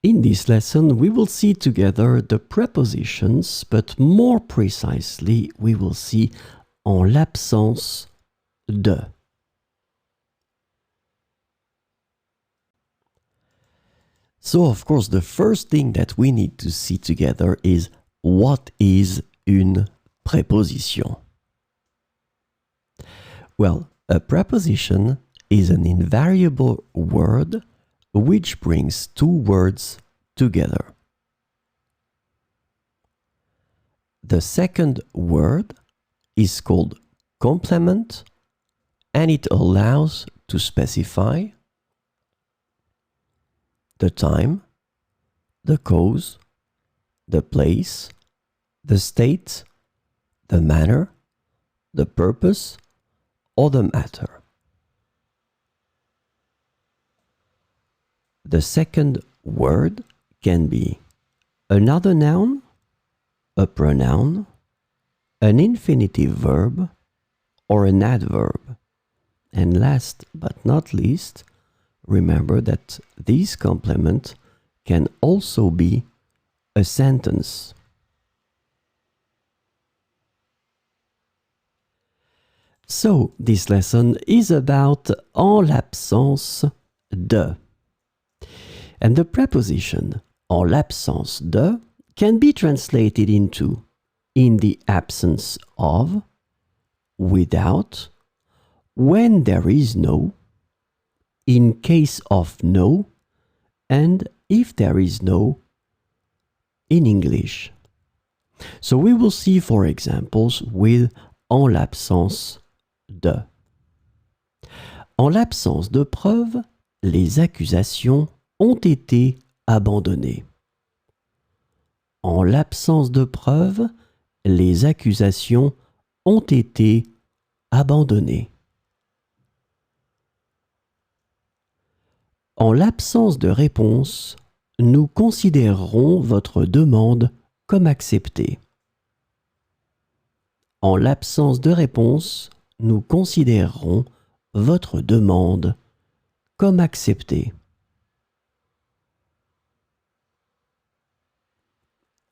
In this lesson, we will see together the prepositions, but more precisely, we will see en l'absence de. So, of course, the first thing that we need to see together is what is une préposition? Well, a preposition is an invariable word which brings two words together. The second word is called complement, and it allows to specify the time, the cause, the place, the state, the manner, the purpose, or the matter. The second word can be another noun, a pronoun, an infinitive verb, or an adverb. And last but not least, remember that this complement can also be a sentence. So, this lesson is about en l'absence de. And the preposition en l'absence de can be translated into in the absence of, without, when there is no, in case of no, and if there is no, in English. So we will see four examples with en l'absence de. En l'absence de preuves, les accusations ont été abandonnées. En l'absence de preuves, les accusations ont été abandonnées. En l'absence de réponse, nous considérerons votre demande comme acceptée. En l'absence de réponse, nous considérerons votre demande comme acceptée.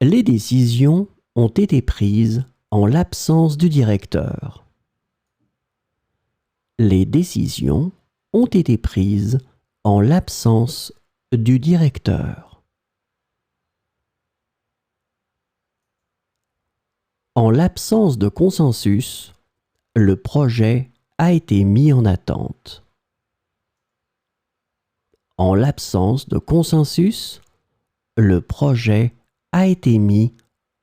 Les décisions ont été prises en l'absence du directeur. Les décisions ont été prises en l'absence du directeur. En l'absence de consensus, le projet a été mis en attente. En l'absence de consensus, le projet a été mis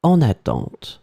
en attente.